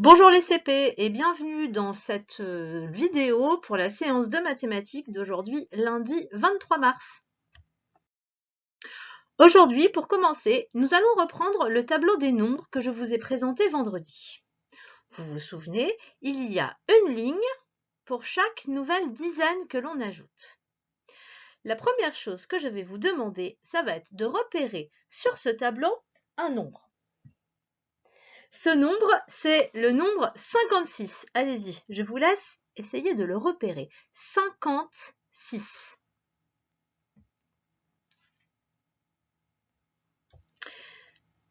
Bonjour les CP et bienvenue dans cette vidéo pour la séance de mathématiques d'aujourd'hui, lundi 23 mars. Aujourd'hui, pour commencer, nous allons reprendre le tableau des nombres que je vous ai présenté vendredi. Vous vous souvenez, il y a une ligne pour chaque nouvelle dizaine que l'on ajoute. La première chose que je vais vous demander, ça va être de repérer sur ce tableau un nombre. Ce nombre, c'est le nombre 56. Allez-y, je vous laisse essayer de le repérer. 56.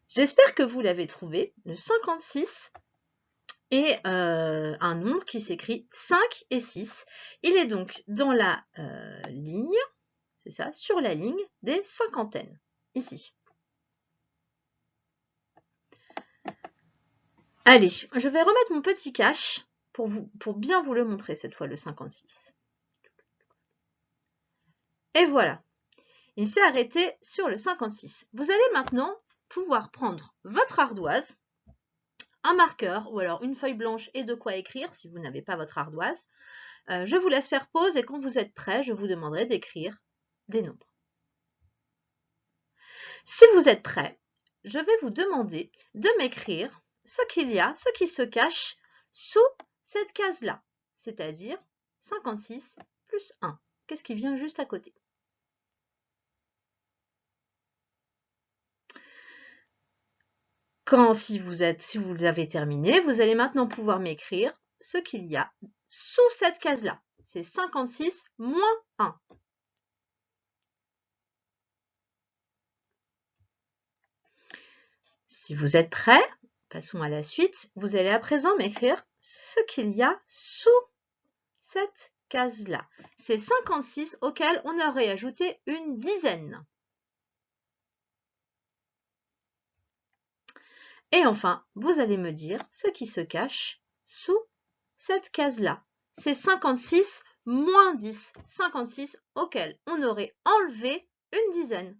J'espère que vous l'avez trouvé. Le 56 est un nombre qui s'écrit 5 et 6. Il est donc dans la ligne, c'est ça, sur la ligne des cinquantaines, ici. Allez, je vais remettre mon petit cache pour bien vous le montrer cette fois, le 56. Et voilà, il s'est arrêté sur le 56. Vous allez maintenant pouvoir prendre votre ardoise, un marqueur ou alors une feuille blanche et de quoi écrire si vous n'avez pas votre ardoise. Je vous laisse faire pause et quand vous êtes prêts, je vous demanderai d'écrire des nombres. Si vous êtes prêts, je vais vous demander de m'écrire ce qu'il y a, ce qui se cache sous cette case-là, c'est-à-dire 56 plus 1. Qu'est-ce qui vient juste à côté? Si vous avez terminé, vous allez maintenant pouvoir m'écrire ce qu'il y a sous cette case-là. C'est 56 moins 1. Si vous êtes prêts, passons à la suite. Vous allez à présent m'écrire ce qu'il y a sous cette case-là. C'est 56 auquel on aurait ajouté une dizaine. Et enfin, vous allez me dire ce qui se cache sous cette case-là. C'est 56 moins 10. 56 auquel on aurait enlevé une dizaine.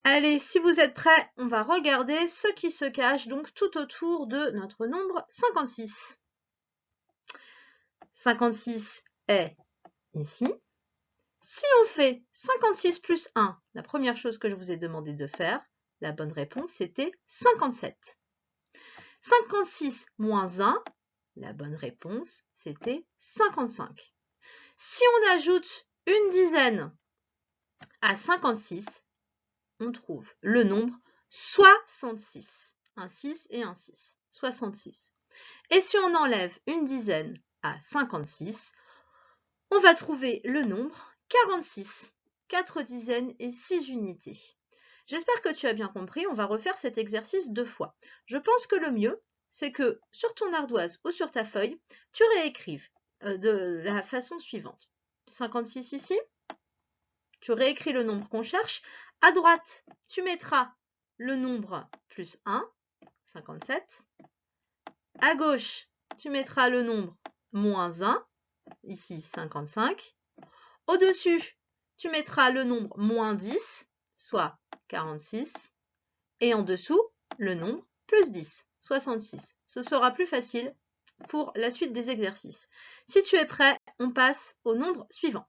Allez, si vous êtes prêts, on va regarder ce qui se cache donc tout autour de notre nombre 56. 56 est ici. Si on fait 56 plus 1, la première chose que je vous ai demandé de faire, la bonne réponse c'était 57. 56 moins 1, la bonne réponse c'était 55. Si on ajoute une dizaine à 56, on trouve le nombre 66. Un 6 et un 6. 66. Et si on enlève une dizaine à 56, on va trouver le nombre 46. 4 dizaines et 6 unités. J'espère que tu as bien compris, on va refaire cet exercice 2 fois. Je pense que le mieux, c'est que sur ton ardoise ou sur ta feuille, tu réécrives de la façon suivante. 56 ici, tu réécris le nombre qu'on cherche. À droite, tu mettras le nombre plus 1, 57. À gauche, tu mettras le nombre moins 1, ici 55. Au-dessus, tu mettras le nombre moins 10, soit 46. Et en dessous, le nombre plus 10, 66. Ce sera plus facile pour la suite des exercices. Si tu es prêt, on passe au nombre suivant.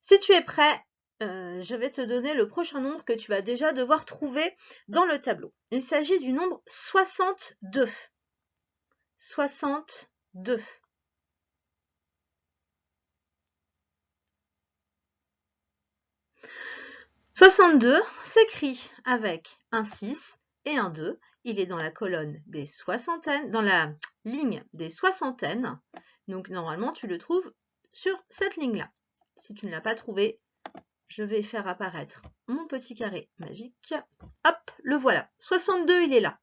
Si tu es prêt, je vais te donner le prochain nombre que tu vas déjà devoir trouver dans le tableau. Il s'agit du nombre 62. 62. 62 s'écrit avec un 6 et un 2. Il est dans la colonne des soixantaines, dans la ligne des soixantaines. Donc normalement, tu le trouves sur cette ligne-là. Si tu ne l'as pas trouvé, je vais faire apparaître mon petit carré magique. Hop, le voilà. 62, il est là.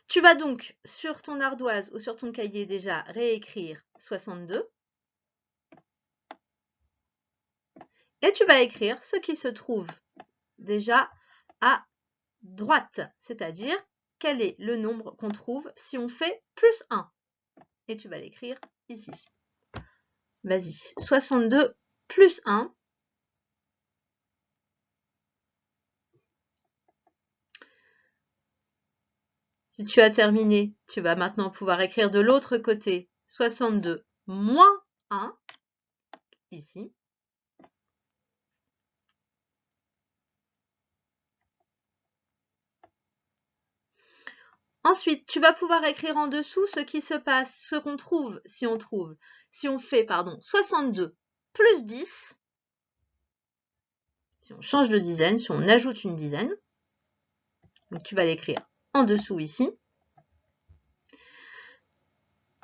Tu vas donc sur ton ardoise ou sur ton cahier déjà réécrire 62. Et tu vas écrire ce qui se trouve déjà à droite, c'est-à-dire quel est le nombre qu'on trouve si on fait plus 1. Et tu vas l'écrire ici. Vas-y, 62 plus 1. Si tu as terminé, tu vas maintenant pouvoir écrire de l'autre côté 62 moins 1, ici. Ensuite, tu vas pouvoir écrire en dessous ce qui se passe, ce qu'on trouve, si on fait, 62 plus 10, si on change de dizaine, si on ajoute une dizaine, donc tu vas l'écrire en dessous ici.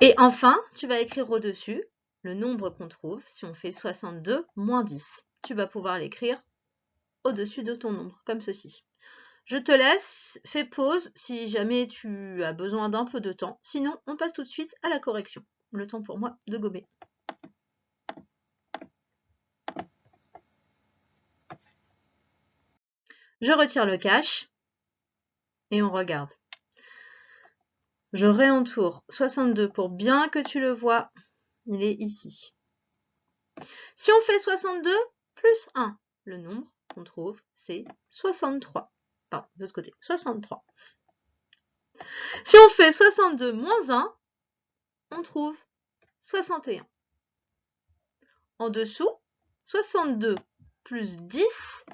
Et enfin, tu vas écrire au-dessus le nombre qu'on trouve si on fait 62 moins 10. Tu vas pouvoir l'écrire au-dessus de ton nombre, comme ceci. Je te laisse, fais pause si jamais tu as besoin d'un peu de temps. Sinon, on passe tout de suite à la correction. Le temps pour moi de gommer. Je retire le cache et on regarde. Je réentoure 62 pour bien que tu le vois. Il est ici. Si on fait 62 plus 1, le nombre qu'on trouve, c'est 63. Pardon, de l'autre côté, 63. Si on fait 62 moins 1, on trouve 61. En dessous, 62 plus 10,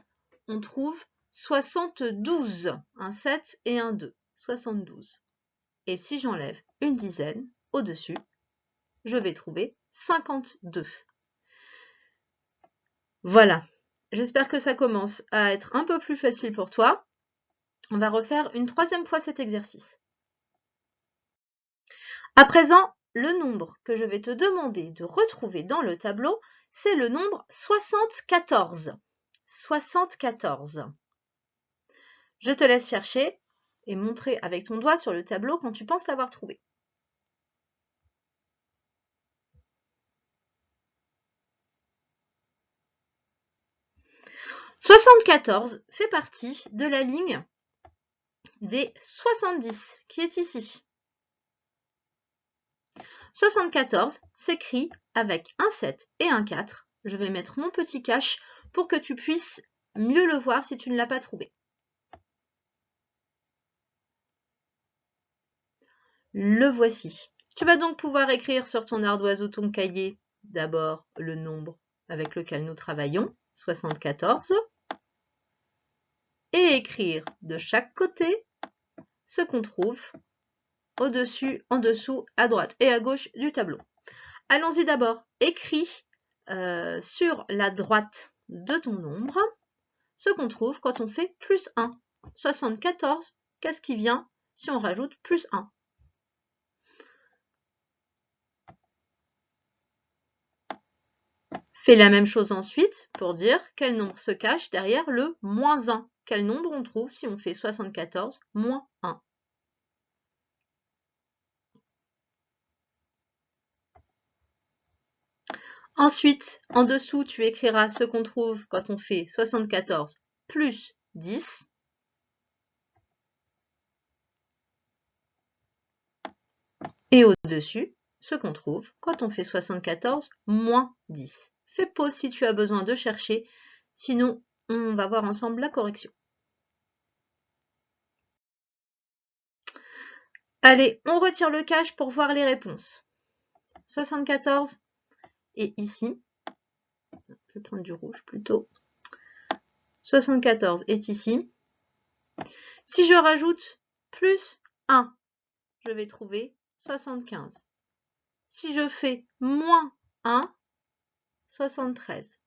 on trouve 72. Un 7 et un 2, 72. Et si j'enlève une dizaine au-dessus, je vais trouver 52. Voilà, j'espère que ça commence à être un peu plus facile pour toi. On va refaire une troisième fois cet exercice. À présent, le nombre que je vais te demander de retrouver dans le tableau, c'est le nombre 74. 74. Je te laisse chercher et montrer avec ton doigt sur le tableau quand tu penses l'avoir trouvé. « 74 fait partie de la ligne des 70 qui est ici. 74 s'écrit avec un 7 et un 4. Je vais mettre mon petit cache pour que tu puisses mieux le voir si tu ne l'as pas trouvé. Le voici. Tu vas donc pouvoir écrire sur ton ardoise ou ton cahier d'abord le nombre avec lequel nous travaillons, 74, et écrire de chaque côté ce qu'on trouve au-dessus, en dessous, à droite et à gauche du tableau. Allons-y d'abord. Écris sur la droite de ton nombre ce qu'on trouve quand on fait plus 1. 74, qu'est-ce qui vient si on rajoute plus 1? Fais la même chose ensuite pour dire quel nombre se cache derrière le moins 1. Quel nombre on trouve si on fait 74 moins 1? Ensuite, en dessous, tu écriras ce qu'on trouve quand on fait 74 plus 10. Et au-dessus, ce qu'on trouve quand on fait 74 moins 10. Fais pause si tu as besoin de chercher, sinon on va voir ensemble la correction. Allez, on retire le cache pour voir les réponses. 74 est ici. Je vais prendre du rouge plutôt. 74 est ici. Si je rajoute plus 1, je vais trouver 75. Si je fais moins 1, 73.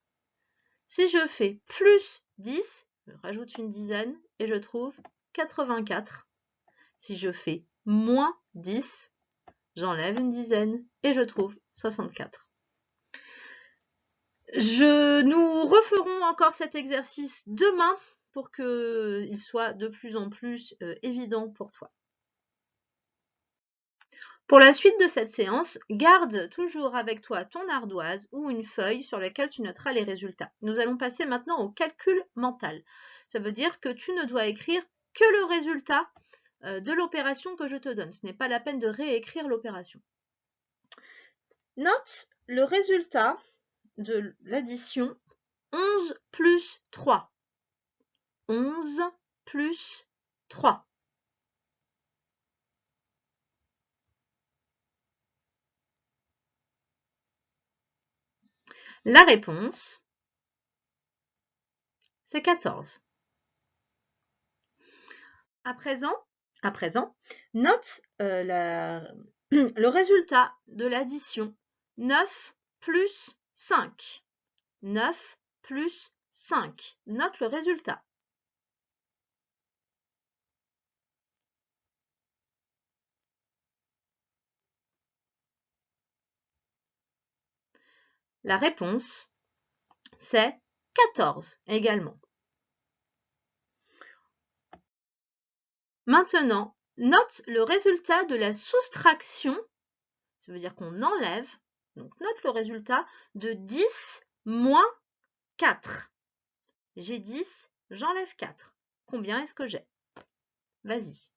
Si je fais plus 10, je rajoute une dizaine et je trouve 84. Si je fais moins 10, j'enlève une dizaine et je trouve 64. Nous referons encore cet exercice demain pour qu'il soit de plus en plus évident pour toi. Pour la suite de cette séance, garde toujours avec toi ton ardoise ou une feuille sur laquelle tu noteras les résultats. Nous allons passer maintenant au calcul mental. Ça veut dire que tu ne dois écrire que le résultat de l'opération que je te donne. Ce n'est pas la peine de réécrire l'opération. Note le résultat de l'addition 11 plus 3. 11 plus 3. La réponse, c'est 14. À présent, note le résultat de l'addition 9 plus 5. 9 plus 5. Note le résultat. La réponse, c'est 14 également. Maintenant, note le résultat de la soustraction, ça veut dire qu'on enlève, donc note le résultat de 10 moins 4. J'ai 10, j'enlève 4. Combien est-ce que j'ai? Vas-y.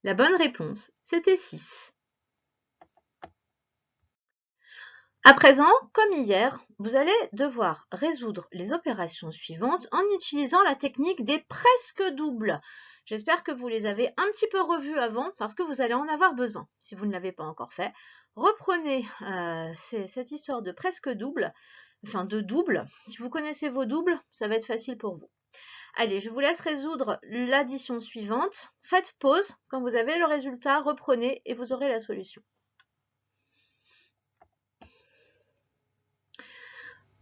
La bonne réponse, c'était 6. À présent, comme hier, vous allez devoir résoudre les opérations suivantes en utilisant la technique des presque doubles. J'espère que vous les avez un petit peu revues avant parce que vous allez en avoir besoin. Si vous ne l'avez pas encore fait, reprenez cette histoire de presque double, enfin de double. Si vous connaissez vos doubles, ça va être facile pour vous. Allez, je vous laisse résoudre l'addition suivante. Faites pause. Quand vous avez le résultat, reprenez et vous aurez la solution.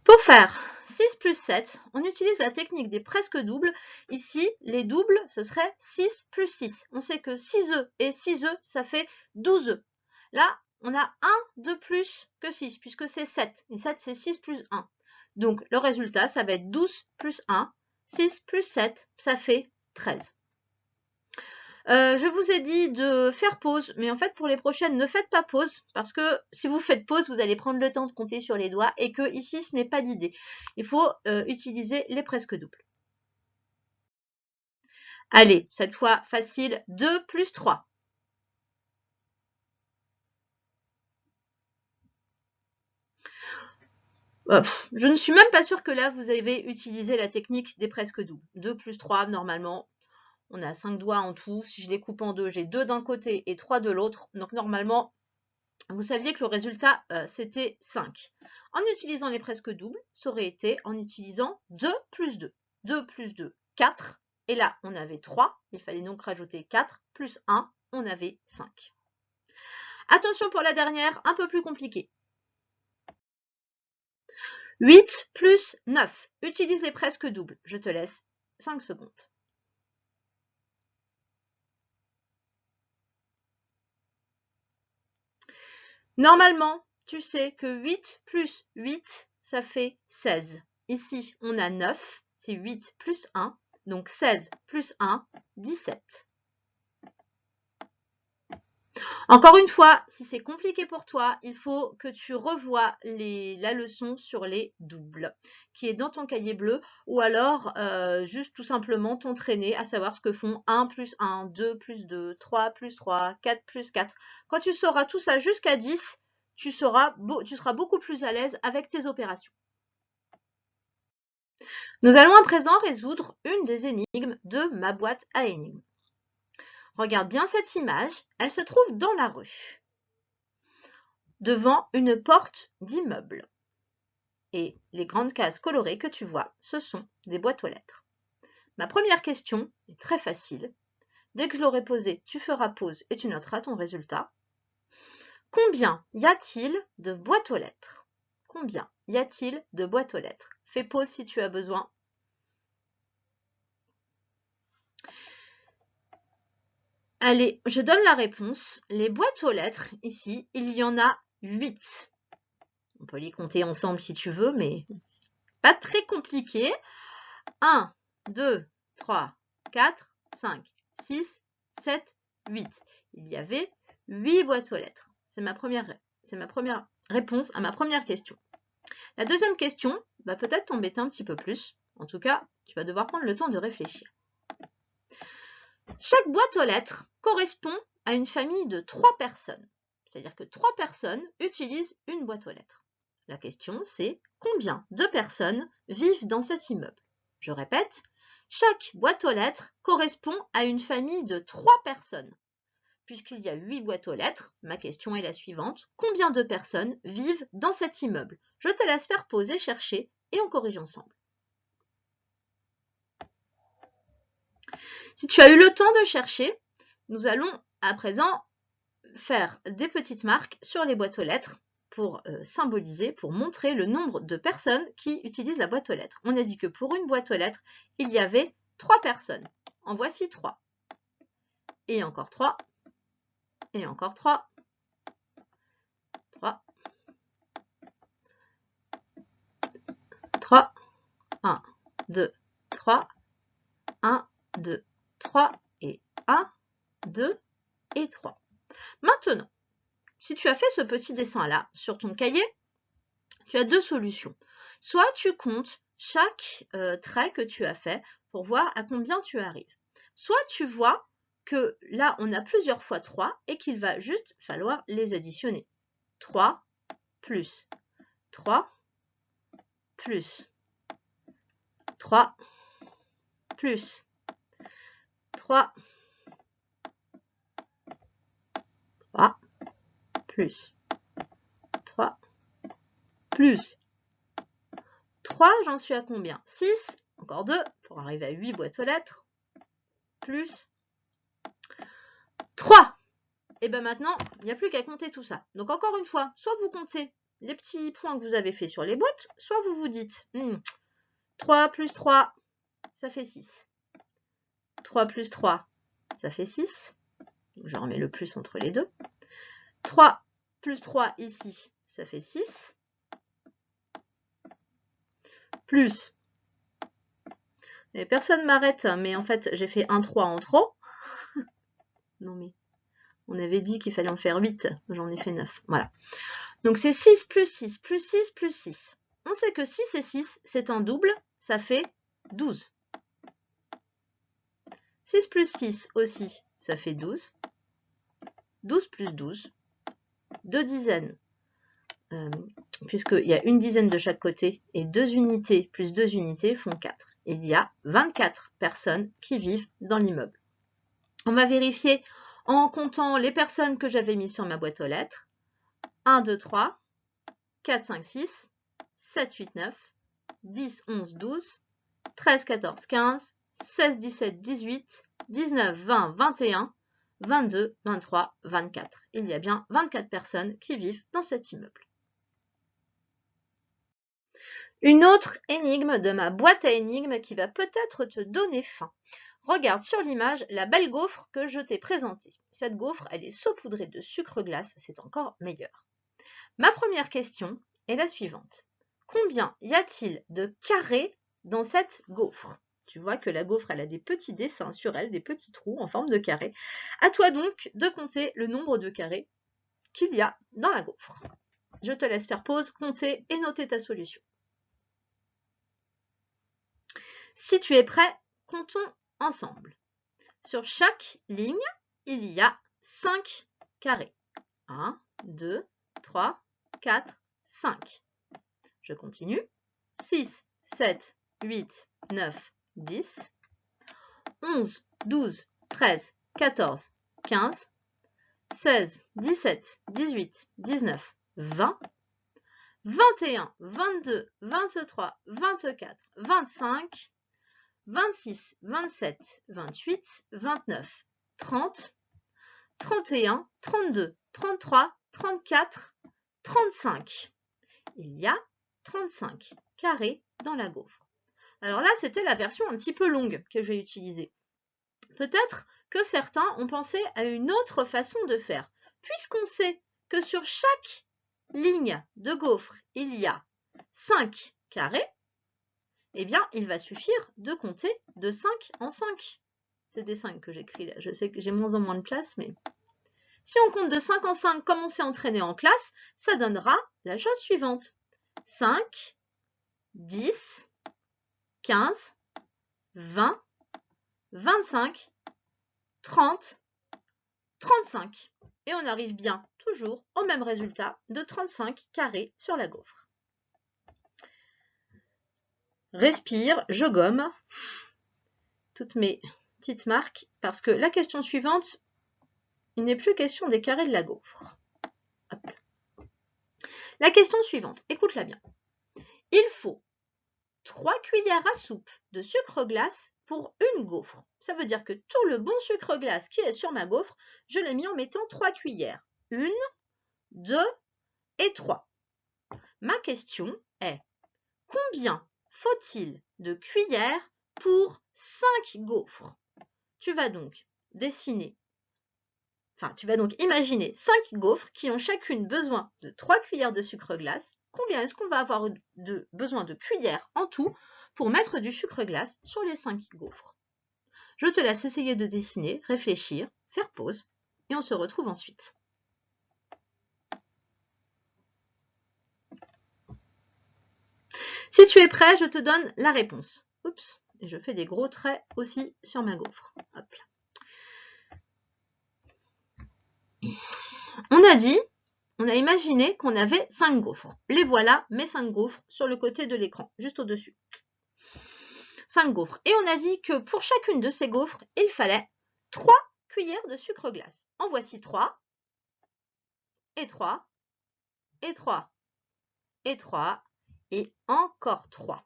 Pour faire 6 plus 7, on utilise la technique des presque doubles. Ici, les doubles, ce serait 6 plus 6. On sait que 6 œufs et 6 œufs, ça fait 12 œufs. Là, on a 1 de plus que 6, puisque c'est 7. Et 7, c'est 6 plus 1. Donc, le résultat, ça va être 12 plus 1. 6 plus 7, ça fait 13. Je vous ai dit de faire pause, mais en fait, pour les prochaines, ne faites pas pause, parce que si vous faites pause, vous allez prendre le temps de compter sur les doigts, et que ici, ce n'est pas l'idée. Il faut utiliser les presque doubles. Allez, cette fois, facile, 2 plus 3. Je ne suis même pas sûre que là, vous avez utilisé la technique des presque doubles. 2 plus 3, normalement, on a 5 doigts en tout. Si je les coupe en deux, j'ai 2 d'un côté et 3 de l'autre. Donc, normalement, vous saviez que le résultat, c'était 5. En utilisant les presque doubles, ça aurait été en utilisant 2 plus 2. 2 plus 2, 4. Et là, on avait 3. Il fallait donc rajouter 4 plus 1. On avait 5. Attention pour la dernière, un peu plus compliquée. 8 plus 9. Utilise les presque doubles. Je te laisse 5 secondes. Normalement, tu sais que 8 plus 8, ça fait 16. Ici, on a 9, c'est 8 plus 1, donc 16 plus 1, 17. Encore une fois, si c'est compliqué pour toi, il faut que tu revoies la leçon sur les doubles, qui est dans ton cahier bleu, ou alors juste tout simplement t'entraîner à savoir ce que font 1 plus 1, 2 plus 2, 3 plus 3, 4 plus 4. Quand tu sauras tout ça jusqu'à 10, tu seras beaucoup plus à l'aise avec tes opérations. Nous allons à présent résoudre une des énigmes de ma boîte à énigmes. Regarde bien cette image, elle se trouve dans la rue, devant une porte d'immeuble. Et les grandes cases colorées que tu vois, ce sont des boîtes aux lettres. Ma première question est très facile. Dès que je l'aurai posée, tu feras pause et tu noteras ton résultat. Combien y a-t-il de boîtes aux lettres? Combien y a-t-il de boîtes aux lettres? Fais pause si tu as besoin. Allez, je donne la réponse. Les boîtes aux lettres, ici, il y en a 8. On peut les compter ensemble si tu veux, mais pas très compliqué. 1, 2, 3, 4, 5, 6, 7, 8. Il y avait 8 boîtes aux lettres. C'est ma première réponse à ma première question. La deuxième question va peut-être t'embêter un petit peu plus. En tout cas, tu vas devoir prendre le temps de réfléchir. Chaque boîte aux lettres correspond à une famille de 3 personnes. C'est-à-dire que 3 personnes utilisent une boîte aux lettres. La question, c'est combien de personnes vivent dans cet immeuble? Je répète, Chaque boîte aux lettres correspond à une famille de 3 personnes. Puisqu'il y a 8 boîtes aux lettres, ma question est la suivante. Combien de personnes vivent dans cet immeuble? Je te laisse faire pause et chercher et on corrige ensemble. Si tu as eu le temps de chercher, nous allons à présent faire des petites marques sur les boîtes aux lettres pour symboliser, pour montrer le nombre de personnes qui utilisent la boîte aux lettres. On a dit que pour une boîte aux lettres, il y avait 3 personnes. En voici 3. Et encore 3. Et encore 3. 3. 3. 1, 2, 3. 1, 2, 3. Et 1, 2 et 3. Maintenant, si tu as fait ce petit dessin-là sur ton cahier, tu as 2 solutions. Soit tu comptes chaque trait que tu as fait pour voir à combien tu arrives. Soit tu vois que là, on a plusieurs fois 3 et qu'il va juste falloir les additionner. 3 plus 3 plus 3 plus 3 3 plus 3 plus 3, j'en suis à combien? 6, encore 2 pour arriver à 8 boîtes aux lettres, plus 3. Et bien maintenant, il n'y a plus qu'à compter tout ça. Donc encore une fois, soit vous comptez les petits points que vous avez fait sur les boîtes, soit vous vous dites 3 plus 3, ça fait 6. 3 plus 3, ça fait 6. Je remets le plus entre les deux. 3 plus 3 ici, ça fait 6. Plus. Et personne m'arrête, mais en fait, j'ai fait un 3 en trop. Non mais, on avait dit qu'il fallait en faire 8. J'en ai fait 9. Voilà. Donc c'est 6 plus 6 plus 6 plus 6. On sait que 6 et 6, c'est un double, ça fait 12. 6 plus 6 aussi, ça fait 12. 12 plus 12. 2 dizaines, puisqu'il y a une dizaine de chaque côté, et 2 unités plus 2 unités font 4. Il y a 24 personnes qui vivent dans l'immeuble. On va vérifier en comptant les personnes que j'avais mises sur ma boîte aux lettres. 1, 2, 3, 4, 5, 6, 7, 8, 9, 10, 11, 12, 13, 14, 15, 16, 17, 18, 19, 20, 21, 22, 23, 24. Il y a bien 24 personnes qui vivent dans cet immeuble. Une autre énigme de ma boîte à énigmes qui va peut-être te donner faim. Regarde sur l'image la belle gaufre que je t'ai présentée. Cette gaufre, elle est saupoudrée de sucre glace, c'est encore meilleur. Ma première question est la suivante. Combien y a-t-il de carrés dans cette gaufre? Tu vois que la gaufre, elle a des petits dessins sur elle, des petits trous en forme de carré. À toi donc de compter le nombre de carrés qu'il y a dans la gaufre. Je te laisse faire pause, compter et noter ta solution. Si tu es prêt, comptons ensemble. Sur chaque ligne, il y a 5 carrés. 1, 2, 3, 4, 5. Je continue. 6, 7, 8, 9, 10, 11, 12, 13, 14, 15, 16, 17, 18, 19, 20, 21, 22, 23, 24, 25, 26, 27, 28, 29, 30, 31, 32, 33, 34, 35. Il y a 35 carrés dans la gaufre. Alors là, c'était la version un petit peu longue que j'ai utilisée. Peut-être que certains ont pensé à une autre façon de faire. Puisqu'on sait que sur chaque ligne de gaufre, il y a 5 carrés, eh bien, il va suffire de compter de 5 en 5. C'est des 5 que j'écris là. Je sais que j'ai moins en moins de place, mais si on compte de 5 en 5 comme on s'est entraîné en classe, ça donnera la chose suivante. 5, 10, 15, 20, 25, 30, 35. Et on arrive bien toujours au même résultat de 35 carrés sur la gaufre. Respire, je gomme. toutes mes petites marques parce que la question suivante, il n'est plus question des carrés de la gaufre. Hop. La question suivante, écoute-la bien. Il faut 3 cuillères à soupe de sucre glace pour une gaufre. Ça veut dire que tout le bon sucre glace qui est sur ma gaufre, je l'ai mis en mettant 3 cuillères. 1, 2 et 3. Ma question est, combien faut-il de cuillères pour 5 gaufres? Tu vas donc imaginer 5 gaufres qui ont chacune besoin de 3 cuillères de sucre glace. Combien est-ce qu'on va avoir besoin de cuillères en tout pour mettre du sucre glace sur les 5 gaufres? Je te laisse essayer de dessiner, réfléchir, faire pause et on se retrouve ensuite. Si tu es prêt, je te donne la réponse. Oups, et je fais des gros traits aussi sur ma gaufre. Hop là. On a imaginé qu'on avait 5 gaufres. Les voilà, mes 5 gaufres sur le côté de l'écran, juste au-dessus. 5 gaufres. Et on a dit que pour chacune de ces gaufres, il fallait 3 cuillères de sucre glace. En voici 3, et 3, et 3, et 3, et encore 3.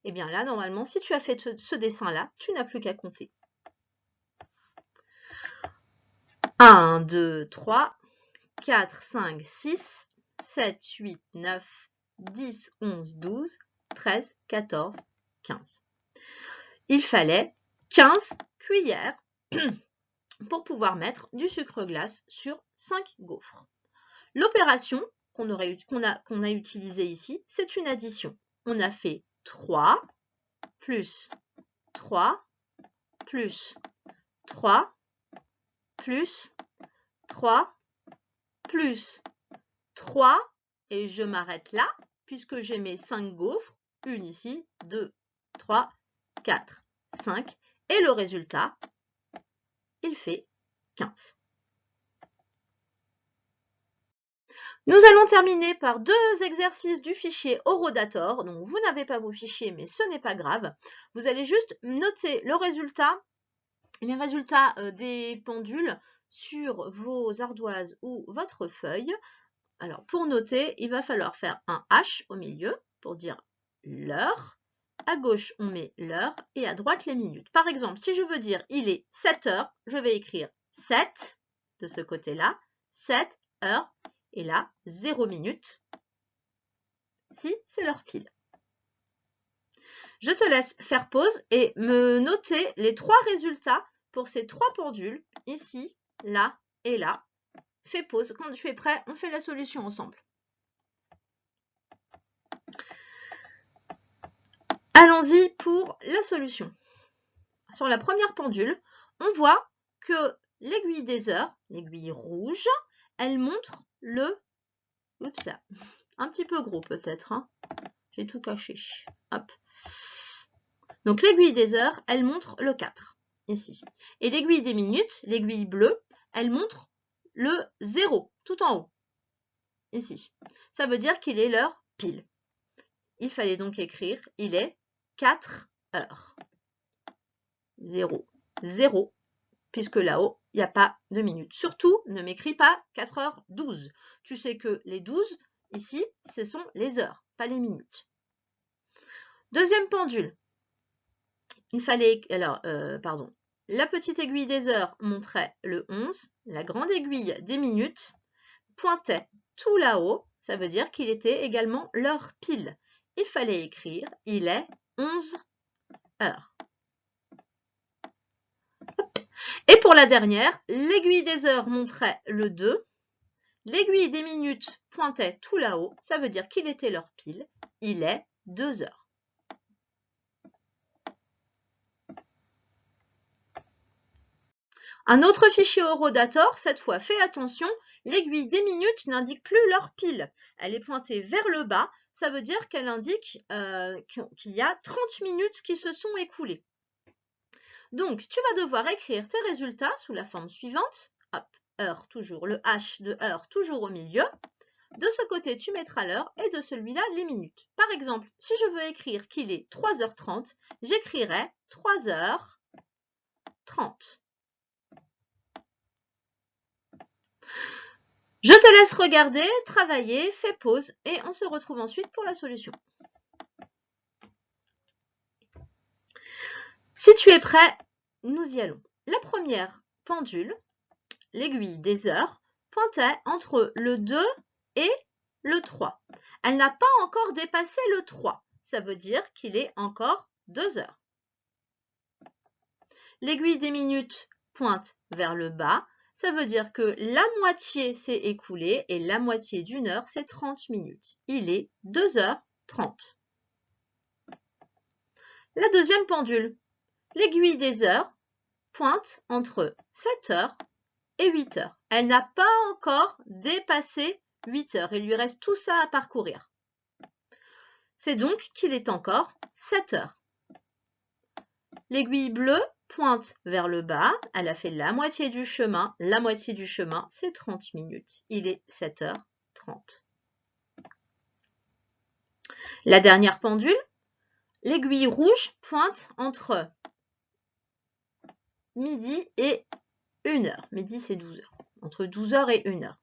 Et bien là, normalement, si tu as fait ce dessin-là, tu n'as plus qu'à compter. 1, 2, 3, 4, 5, 6, 7, 8, 9, 10, 11, 12, 13, 14, 15. Il fallait 15 cuillères pour pouvoir mettre du sucre glace sur 5 gaufres. L'opération qu'on a utilisée ici, c'est une addition. On a fait 3 plus 3 plus 3 plus 3 plus 3 et je m'arrête là puisque j'ai mes 5 gaufres, une ici, 2, 3, 4, 5 et le résultat, il fait 15. Nous allons terminer par 2 exercices du fichier Orodator. Donc, vous n'avez pas vos fichiers, mais ce n'est pas grave. Vous allez juste noter les résultats des pendules sur vos ardoises ou votre feuille. Alors, pour noter, il va falloir faire un H au milieu pour dire l'heure. À gauche, on met l'heure et à droite, les minutes. Par exemple, si je veux dire il est 7 heures, je vais écrire 7 de ce côté-là, 7 heures. Et là, 0 minutes, si c'est l'heure pile. Je te laisse faire pause et me noter les 3 résultats pour ces 3 pendules, ici, là et là. Fais pause. Quand tu es prêt, on fait la solution ensemble. Allons-y pour la solution. Sur la première pendule, on voit que l'aiguille des heures, l'aiguille rouge, elle montre le... Oups là, un petit peu gros peut-être, hein. J'ai tout caché. Hop. Donc l'aiguille des heures, elle montre le 4, ici. Et l'aiguille des minutes, l'aiguille bleue, elle montre le 0, tout en haut, ici. Ça veut dire qu'il est l'heure pile. Il fallait donc écrire, il est 4 heures. 0, 0, puisque là-haut, il n'y a pas de minutes. Surtout, ne m'écris pas 4h12. Tu sais que les 12, ici, ce sont les heures, pas les minutes. Deuxième pendule. Il fallait, la petite aiguille des heures montrait le 11. La grande aiguille des minutes pointait tout là-haut. Ça veut dire qu'il était également l'heure pile. Il fallait écrire, il est 11 heures. Et pour la dernière, l'aiguille des heures montrait le 2. L'aiguille des minutes pointait tout là-haut. Ça veut dire qu'il était l'heure pile. Il est 2 heures. Un autre fichier Orodator, cette fois, fais attention, l'aiguille des minutes n'indique plus l'heure pile. Elle est pointée vers le bas. Ça veut dire qu'elle indique qu'il y a 30 minutes qui se sont écoulées. Donc, tu vas devoir écrire tes résultats sous la forme suivante. Hop, heure toujours, le H de heure toujours au milieu. De ce côté, tu mettras l'heure et de celui-là, les minutes. Par exemple, si je veux écrire qu'il est 3h30, j'écrirai 3h 30. Je te laisse regarder, travailler, fais pause et on se retrouve ensuite pour la solution. Si tu es prêt, nous y allons. La première pendule, l'aiguille des heures, pointait entre le 2 et le 3. Elle n'a pas encore dépassé le 3. Ça veut dire qu'il est encore 2 heures. L'aiguille des minutes pointe vers le bas. Ça veut dire que la moitié s'est écoulée et la moitié d'une heure, c'est 30 minutes. Il est 2h30. La deuxième pendule, l'aiguille des heures, pointe entre 7h et 8h. Elle n'a pas encore dépassé 8h. Il lui reste tout ça à parcourir. C'est donc qu'il est encore 7h. L'aiguille bleue pointe vers le bas. Elle a fait la moitié du chemin. La moitié du chemin, c'est 30 minutes. Il est 7h30. La dernière pendule, l'aiguille rouge pointe entre midi et 1h. Midi, c'est 12h. Entre 12h et 1h.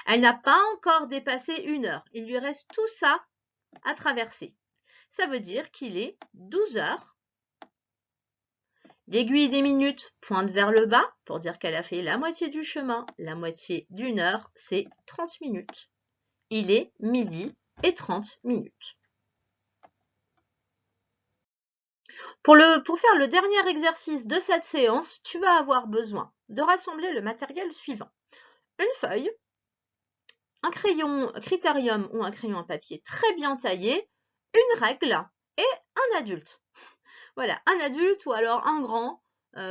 Elle n'a pas encore dépassé 1h. Il lui reste tout ça à traverser. Ça veut dire qu'il est 12h. L'aiguille des minutes pointe vers le bas pour dire qu'elle a fait la moitié du chemin. La moitié d'une heure, c'est 30 minutes. Il est midi et 30 minutes. Pour faire le dernier exercice de cette séance, tu vas avoir besoin de rassembler le matériel suivant. Une feuille, un crayon critérium ou un crayon à papier très bien taillé, une règle et un adulte. Voilà, un adulte ou alors un grand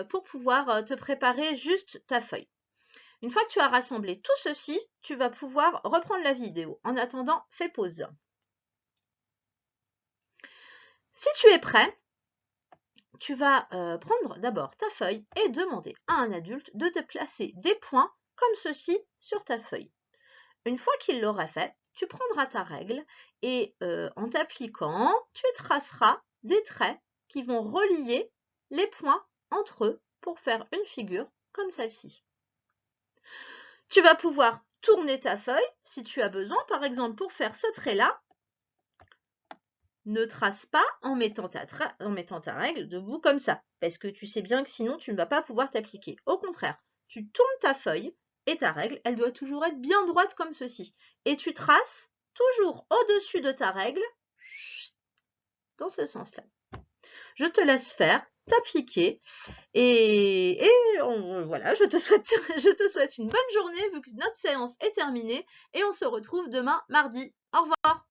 pour pouvoir te préparer juste ta feuille. Une fois que tu as rassemblé tout ceci, tu vas pouvoir reprendre la vidéo. En attendant, fais pause. Si tu es prêt, tu vas prendre d'abord ta feuille et demander à un adulte de te placer des points comme ceci sur ta feuille. Une fois qu'il l'aura fait, tu prendras ta règle et en t'appliquant, tu traceras des traits qui vont relier les points entre eux pour faire une figure comme celle-ci. Tu vas pouvoir tourner ta feuille si tu as besoin, par exemple pour faire ce trait-là. Ne trace pas en mettant ta règle debout comme ça, parce que tu sais bien que sinon tu ne vas pas pouvoir t'appliquer. Au contraire, tu tournes ta feuille et ta règle, elle doit toujours être bien droite comme ceci. Et tu traces toujours au-dessus de ta règle dans ce sens-là. Je te laisse faire, t'appliquer et voilà, je te souhaite une bonne journée vu que notre séance est terminée et on se retrouve demain mardi. Au revoir.